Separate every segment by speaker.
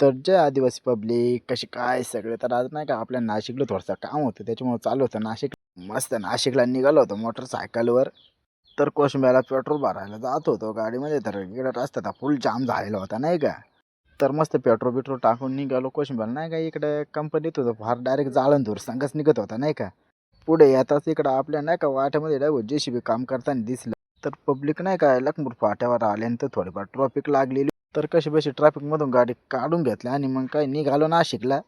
Speaker 1: तर जय आदिवासी पब्लिक, कशी काय सगळे. तर आज नाही का आपल्या नाशिकला थोडंसं काम होतं, त्याच्यामुळे चालू होतं नाशिक. मस्त नाशिकला निघालो होतो मोटरसायकलवर. तर कोशिंबऱ्याला पेट्रोल भरायला जात होतो गाडीमध्ये, तर इकडे रस्त्यात फुल जाम झालेला होता नाही का. तर मस्त पेट्रोल टाकून निघालो कोशिंबऱ्याला नाही का. इकडे कंपनीत होतो, फार डायरेक्ट जाळंधूर संघच निघत होता नाही का. पुढे येताच इकडं आपल्या नाही का वाट्यामध्ये डायरेक्ट JCB काम करताना दिसलं. तर पब्लिक नाही का लखनपूर फाट्यावर आल्यानंतर थोडीफार ट्रॉफिक लागलेली. तर कशी ट्रॅफिकमधून गाडी काढून घेतली आणि मग काय निघालो नाशिकला.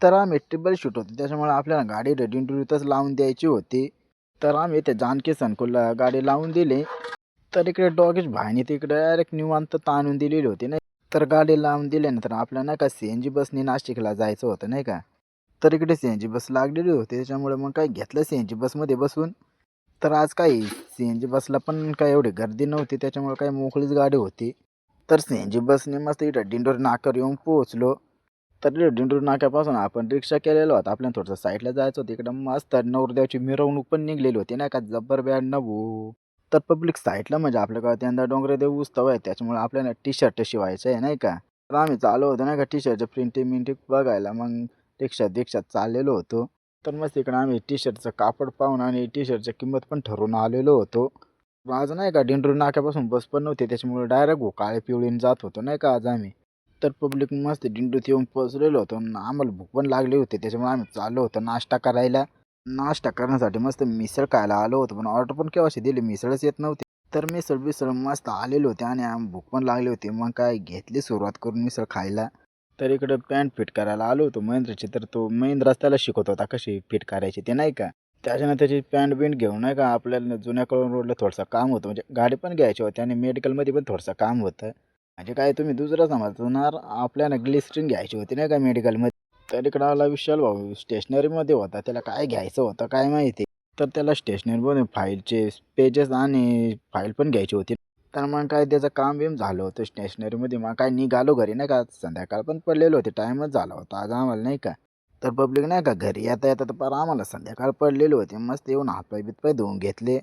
Speaker 1: तर आम्ही ट्रिपल शूट होतो, त्याच्यामुळे आपल्याला गाडी रेडिओतच लावून द्यायची होती. तर आम्ही ते जानकी संकुलला गाडी लावून दिली. तर इकडे डॉगेश भाईने तिकडे डायरेक्ट निवांत ताणून दिलेली होती नाही. तर गाडी लावून दिल्यानंतर आपल्याला नाही का CNG बसने नाशिकला जायचं होतं नाही का. तर इकडे CNG बस लागलेली होती, त्याच्यामुळे मग काय घेतलं CNG बसमध्ये बसून. तर आज काही CNG बसला पण काय एवढी गर्दी नव्हती, त्याच्यामुळे काही मोकळीच गाडी होती. तर CNG बसने मस्त इथं दिंडोरी नाक्यावर येऊन पोहोचलो. तर इथं दिंडोरी नाक्यापासून आपण रिक्षा केलेलो होता, आपल्याला थोडंसं साईडला जायचं होतं. इकडं मस्त नवरदेवाची मिरवणूक पण निघलेली होती नाही का, जब्बर बँड नभो. तर पब्लिक साईडला म्हणजे आपल्या गावात यंदा डोंगरदेव उत्सव आहे, त्याच्यामुळे आपल्याला टी-शर्ट शिवायचं आहे नाही का. तर आम्ही चालू होतो नाही का टी-शर्टच्या प्रिंटिंग बघायला. मग रिक्षात चाललेलो होतो. तर मस्त इकडं आम्ही टी-शर्टचं कापड पाहून आणि टी-शर्टची किंमत पण ठरवून आलेलो होतो. आज नाही का दिंडोरी नाक्यापासून बस पण नव्हती, त्याच्यामुळे डायरेक्ट काळे पिवळीने जात होतो नाही का आज आम्ही. तर पब्लिक मस्त दिंडोरीत येऊन पोहोचलेलो होतो आणि आम्हाला भूक पण लागली होती, त्याच्यामुळे आम्ही चाललो होतो नाश्ता करायला. नाश्ता करण्यासाठी मस्त मिसळ खायला आलो होतो, पण ऑर्डर पण केव्हाशी दिली, मिसळच येत नव्हती. तर मिसळ मस्त आलेली होती आणि भूक पण लागली होती. मग काय घेतली सुरुवात करून मिसळ खायला. तर इकडं पॅन्ट फिट करायला आलो होतो महेंद्रची. तर तो महेंद्रच त्याला शिकवत होता कशी फिट करायची ते नाही का. त्याच्यानं त्याची पॅन्ट बिंट घेऊन नाही का आपल्याला जुन्या कळून रोडला थोडंसं काम होतं, म्हणजे गाडी पण घ्यायची होती आणि मेडिकलमध्ये पण थोडंसं काम होतं. म्हणजे काय तुम्ही दुसरं समजणार, आपल्याला ग्लिस्ट्रीन घ्यायची होती नाही का मेडिकलमध्ये. तर इकडं आला विशाल भाऊ स्टेशनरीमध्ये होता, त्याला काय घ्यायचं होतं काय माहिती. तर त्याला स्टेशनरीमध्ये फाईलचे पेजेस आणि फाईल पण घ्यायची होती. तर मग काय त्याचं काम बिम झालं होतं स्टेशनरीमध्ये. मग काय निघालो घरी नाही का, संध्याकाळ पण पडलेलं होते, टाईमच झाला होता आज आम्हाला नाही का. तर पब्लिक नाही का घरी येता तर पार आम्हाला संध्याकाळ पडलेली होती. मस्त येऊन हातपाय बितपाय धुवून घेतले.